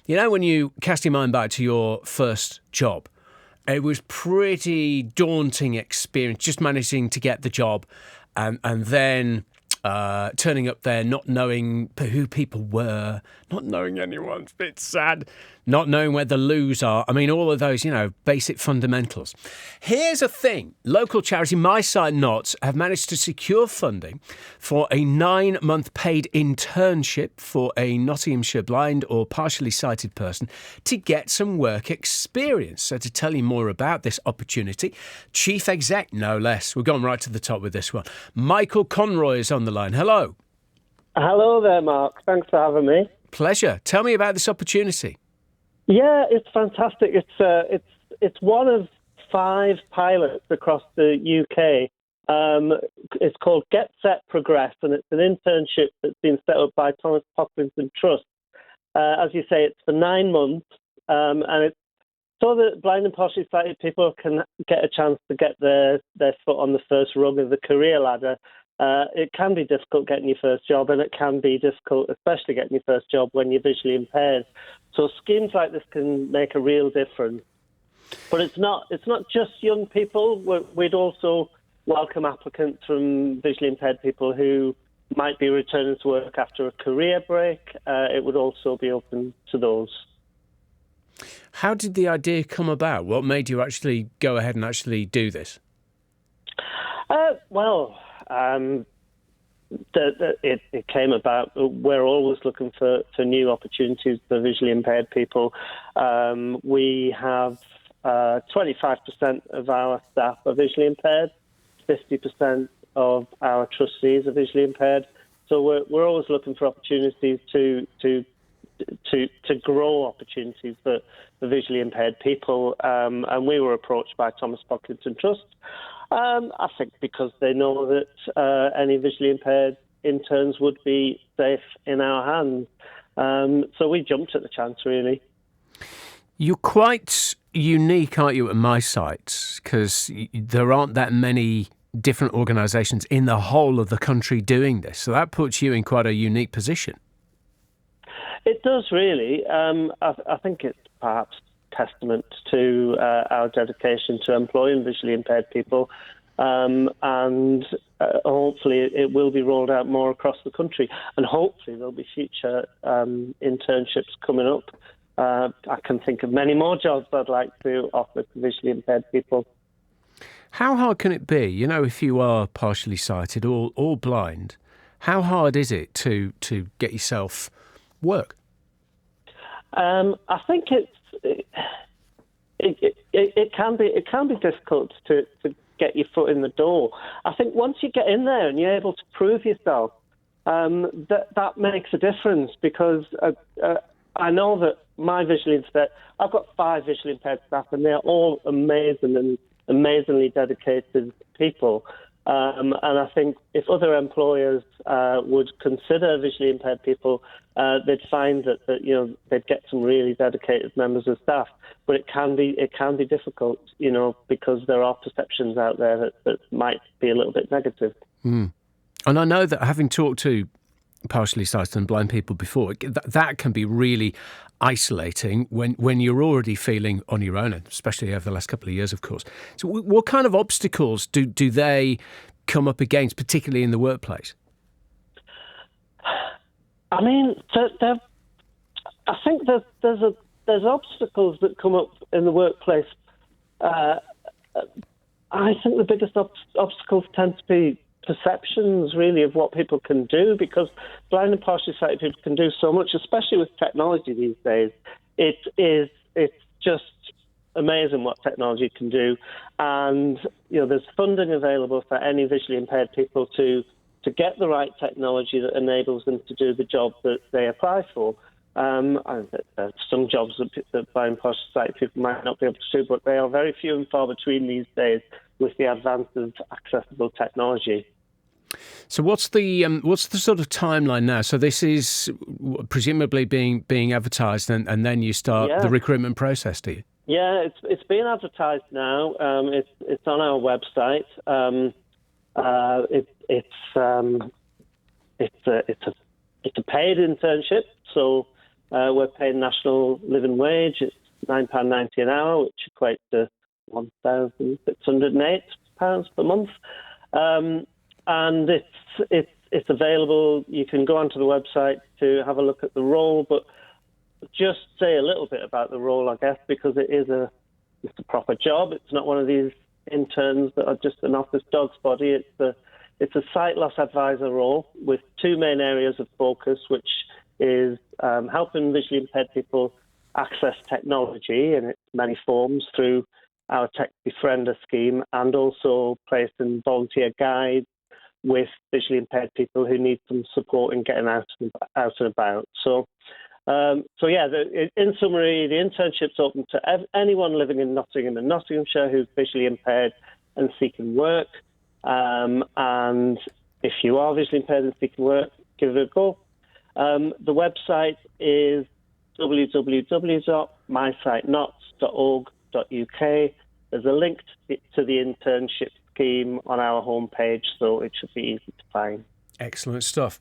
You know, when you cast your mind back to your first job, it was pretty daunting experience, just managing to get the job and then turning up there, not knowing who people were, not knowing anyone. It's a bit sad. Not knowing where the loos are. I mean, all of those, basic fundamentals. Here's a thing. Local charity My Sight Knots have managed to secure funding for a 9-month paid internship for a Nottinghamshire blind or partially sighted person to get some work experience. So to tell you more about this opportunity, Chief Exec, no less. We're going right to the top with this one. Micchael Conroy is on the line. Hello. Hello there, Mark. Thanks for having me. Pleasure. Tell me about this opportunity. Yeah, it's fantastic. It's one of 5 pilots across the UK. It's called Get Set Progress, and it's an internship that's been set up by Thomas Pocklington Trust. As you say, it's for 9 months, and it's so that blind and partially sighted people can get a chance to get their foot on the first rung of the career ladder. It can be difficult getting your first job, and it can be difficult, especially getting your first job when you're visually impaired. So schemes like this can make a real difference. But it's not just young people. We'd also welcome applicants from visually impaired people who might be returning to work after a career break. It would also be open to those. How did the idea come about? What made you actually go ahead and actually do this? It came about. We're always looking for new opportunities for visually impaired people. We have 25% of our staff are visually impaired, 50% of our trustees are visually impaired. So we're always looking for opportunities to grow opportunities for visually impaired people. And we were approached by Thomas Pocklington Trust. I think because they know that any visually impaired interns would be safe in our hands. So we jumped at the chance, really. You're quite unique, aren't you, at My Sight? Because there aren't that many different organisations in the whole of the country doing this. So that puts you in quite a unique position. It does, really. I think it's perhaps testament to our dedication to employing visually impaired people, and hopefully it will be rolled out more across the country, and hopefully there'll be future internships coming up. I can think of many more jobs I'd like to offer to visually impaired people. How hard can it be, if you are partially sighted or blind, how hard is it to get yourself work? I think it can be difficult to get your foot in the door. I think once you get in there and you're able to prove yourself, that makes a difference, because I know that my visually impaired, I've got 5 visually impaired staff, and they're all amazing and amazingly dedicated people. And I think if other employers would consider visually impaired people, they'd find that they'd get some really dedicated members of staff. But it can be difficult, because there are perceptions out there that might be a little bit negative. Mm. And I know that, having talked to partially sighted and blind people before, that can be really isolating when you're already feeling on your own, especially over the last couple of years, of course. So what kind of obstacles do they come up against, particularly in the workplace? I mean, I think there's obstacles that come up in the workplace. I think the biggest obstacles tend to be perceptions, really, of what people can do, because blind and partially sighted people can do so much, especially with technology these days. It's just amazing what technology can do, and there's funding available for any visually impaired people to get the right technology that enables them to do the job that they apply for. Some jobs that blind and partially sighted people might not be able to do, but they are very few and far between these days with the advance of accessible technology. So what's the sort of timeline now? So this is presumably being advertised, and then you start the recruitment process, do you? Yeah, it's being advertised now. It's on our website. It's a paid internship, so We're paying national living wage. It's £9.90 an hour, which equates to £1,608 per month. And it's available. You can go onto the website to have a look at the role, but just say a little bit about the role, I guess, because it's a proper job. It's not one of these interns that are just an office dog's body. It's a sight loss advisor role with two main areas of focus, which is helping visually impaired people access technology in its many forms through our Tech Befriender scheme, and also placing volunteer guides with visually impaired people who need some support in getting out and about. So in summary, the internship's open to anyone living in Nottingham and Nottinghamshire who's visually impaired and seeking work. And if you are visually impaired and seeking work, give it a go. The website is www.mysightnots.org.uk. There's a link to the internship scheme on our homepage, so it should be easy to find. Excellent stuff.